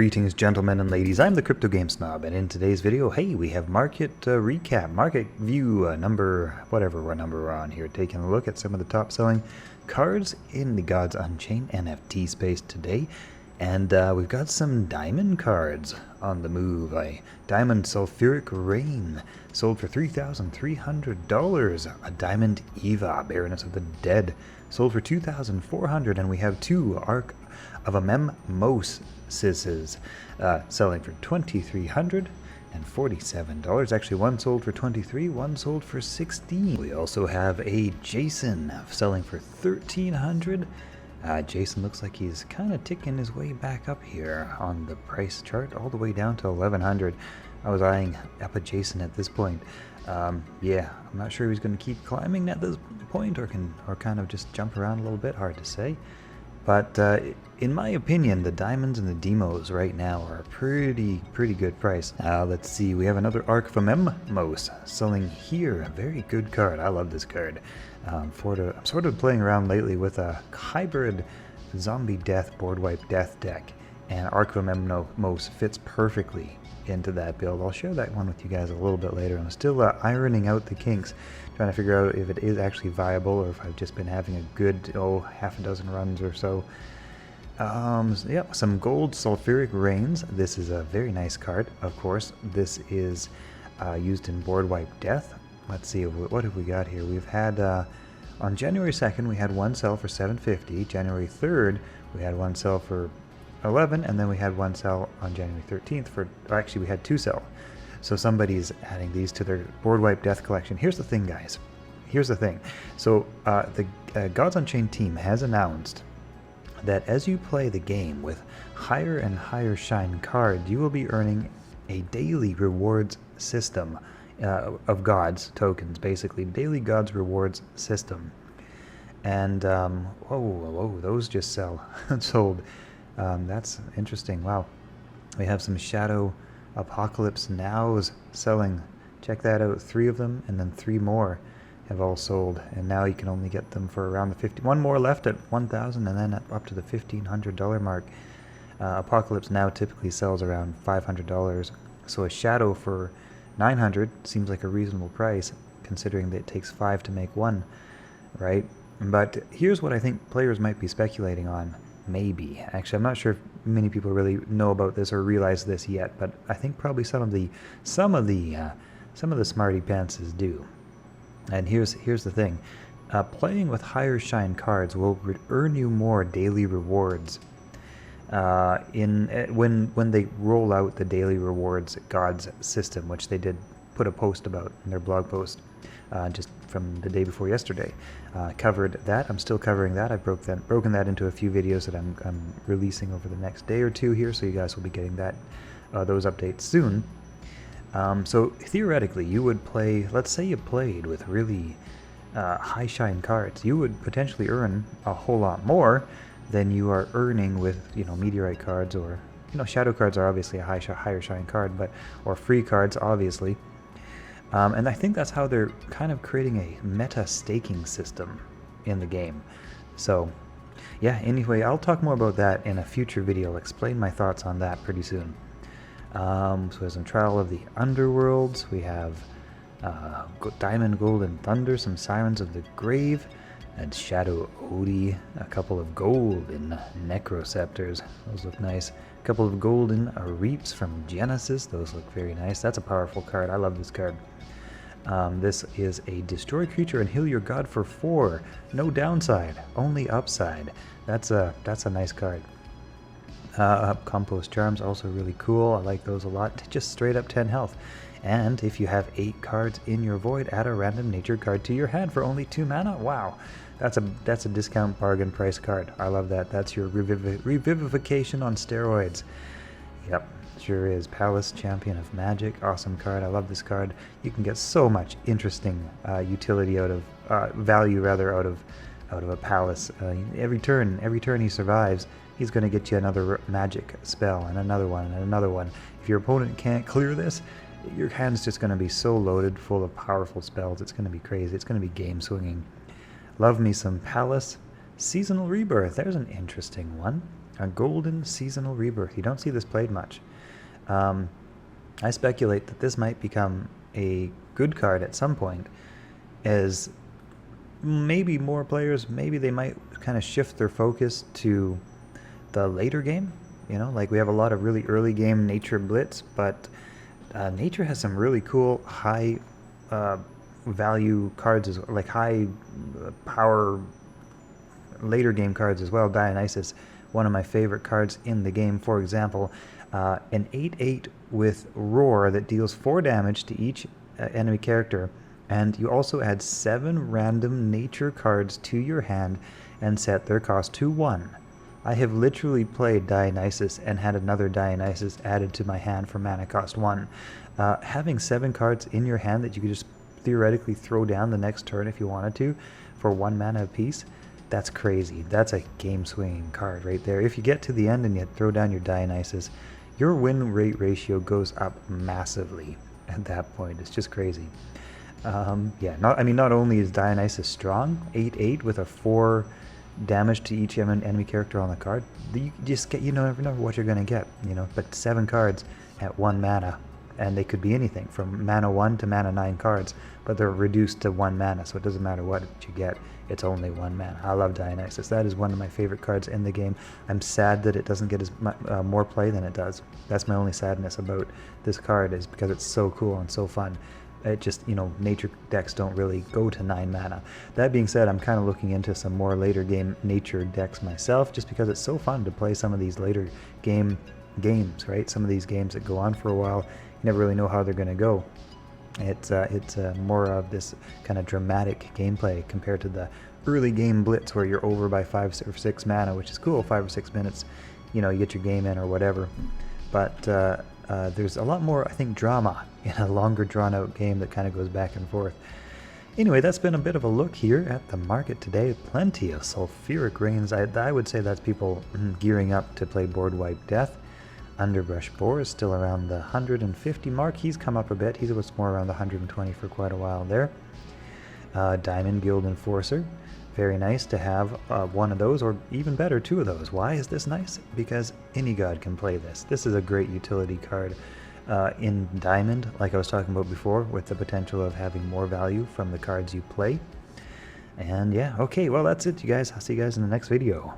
Greetings, gentlemen and ladies. I'm the Crypto Game Snob, and in today's video, hey, we have market recap, market view, number, whatever what number we're on here, taking a look at some of the top selling cards in the Gods Unchained NFT space today. And we've got some diamond cards on the move. A diamond sulfuric rain sold for $3,300. A diamond Eva, Baroness of the Dead, sold for $2,400. And we have two Arc of Amemos selling for $2,347. Actually, one sold for $23, one sold for $16. We also have a Jason selling for $1,300. Jason looks like he's kind of ticking his way back up here on the price chart, all the way down to 1100. I was eyeing up a Jason at this point. Yeah, I'm not sure he's going to keep climbing at this point or kind of just jump around a little bit. Hard to say. But in my opinion, the diamonds and the demos right now are a pretty good price. Let's see, we have another Arc of Amemos selling here. A very good card. I love this card. I'm sort of playing around lately with a hybrid zombie death, board wipe death deck, and Arc of Amemos fits perfectly into that build. I'll share that one with you guys a little bit later. I'm still ironing out the kinks, trying to figure out if it is actually viable or if I've just been having a good, half a dozen runs or so. Yeah, some gold sulfuric rains. This is a very nice card, of course. This is used in board wipe death. Let's see, what have we got here? We've had, on January 2nd, we had one sell for $750. January 3rd, we had one sell for $11, and then we had one sell on January 13th for, or actually we had two sell. So somebody's adding these to their board wipe death collection. Here's the thing, guys. Here's the thing. So the Gods Unchained team has announced that as you play the game with higher and higher shine cards, you will be earning a daily rewards system of gods tokens, basically daily gods rewards system. And whoa, those just sold. That's interesting. Wow, we have some Shadow Apocalypse Nows selling. Check that out. 3 of them, and then 3 more have all sold, and now you can only get them for around the 50. One more left at 1,000, and then up to the $1,500 mark. Apocalypse Now typically sells around $500, so a Shadow for $900 seems like a reasonable price, considering that it takes 5 to make one, right? But here's what I think players might be speculating on. Maybe. Actually, I'm not sure if many people really know about this or realize this yet, but I think probably some of the smarty pantses do. And here's the thing. Playing with higher shine cards will earn you more daily rewards when they roll out the daily rewards gods system, which they did put a post about in their blog post just from the day before yesterday. Covered that. I'm still covering that. I've broken that into a few videos that I'm releasing over the next day or two here, so you guys will be getting that those updates soon. So theoretically, you would play, let's say you played with really high shine cards, you would potentially earn a whole lot more than you are earning with, meteorite cards, or shadow cards are obviously a higher shine card, or free cards obviously. And I think that's how they're kind of creating a meta staking system in the game. So yeah, anyway, I'll talk more about that in a future video. I'll explain my thoughts on that pretty soon. So there's some Trial of the Underworlds. We have Diamond, Gold, and Thunder, some Sirens of the Grave, and Shadow Odie, a couple of golden Necroceptors. Those look nice. A couple of golden Reaps from Genesis. Those look very nice. That's a powerful card. I love this card. This is a destroy creature and heal your god for 4. No downside, only upside. That's a nice card. Compost Charms, also really cool. I like those a lot. Just straight up 10 health. And if you have 8 cards in your void, add a random nature card to your hand for only 2 mana. Wow, that's a discount bargain price card. I love that. That's your revivification on steroids. Yep, sure is. Palace, Champion of Magic, awesome card. I love this card. You can get so much interesting utility out of value rather out of a Palace. Every turn he survives, he's going to get you another magic spell and another one and another one. If your opponent can't clear this, your hand's just going to be so loaded full of powerful spells. It's going to be crazy. It's going to be game swinging. Love me some Palace. Seasonal Rebirth. There's an interesting one. A golden seasonal rebirth. You don't see this played much. I speculate that this might become a good card at some point, as maybe more players, maybe they might kind of shift their focus to the later game. You know, like we have a lot of really early game nature blitz, but nature has some really cool high value cards, like high power later game cards as well. Dionysus, one of my favorite cards in the game. For example, an 8/8 with Roar that deals 4 damage to each enemy character, and you also add 7 random nature cards to your hand and set their cost to 1. I have literally played Dionysus and had another Dionysus added to my hand for mana cost 1. Having 7 cards in your hand that you could just theoretically throw down the next turn if you wanted to for 1 mana apiece, that's crazy. That's a game swinging card right there. If you get to the end and you throw down your Dionysus, your win rate ratio goes up massively at that point. It's just crazy. Yeah, not only is Dionysus strong, 8/8 with a 4 damage to each enemy character on the card, you just get, you never know what you're going to get, but 7 cards at 1 mana, and they could be anything from mana 1 to mana 9 cards, but they're reduced to 1 mana, so it doesn't matter what you get, it's only 1 mana. I love Dionysus. That is one of my favorite cards in the game. I'm sad that it doesn't get as more play than it does. That's my only sadness about this card, is because it's so cool and so fun. It just, nature decks don't really go to 9 mana. That being said, I'm kind of looking into some more later game nature decks myself, just because it's so fun to play some of these later games, right? Some of these games that go on for a while, you never really know how they're going to go. It's more of this kind of dramatic gameplay compared to the early game blitz where you're over by 5 or 6 mana, which is cool, 5 or 6 minutes, you get your game in or whatever. But there's a lot more, I think, drama in a longer drawn out game that kind of goes back and forth. Anyway, that's been a bit of a look here at the market today. Plenty of sulfuric rains. I would say that's people gearing up to play Board Wipe Death. Underbrush Boar is still around the 150 mark. He's come up a bit. He was more around the 120 for quite a while there. Diamond Guild Enforcer. Very nice to have one of those, or even better, 2 of those. Why is this nice? Because any god can play this. This is a great utility card in Diamond, like I was talking about before, with the potential of having more value from the cards you play. And yeah, okay, well that's it, you guys. I'll see you guys in the next video.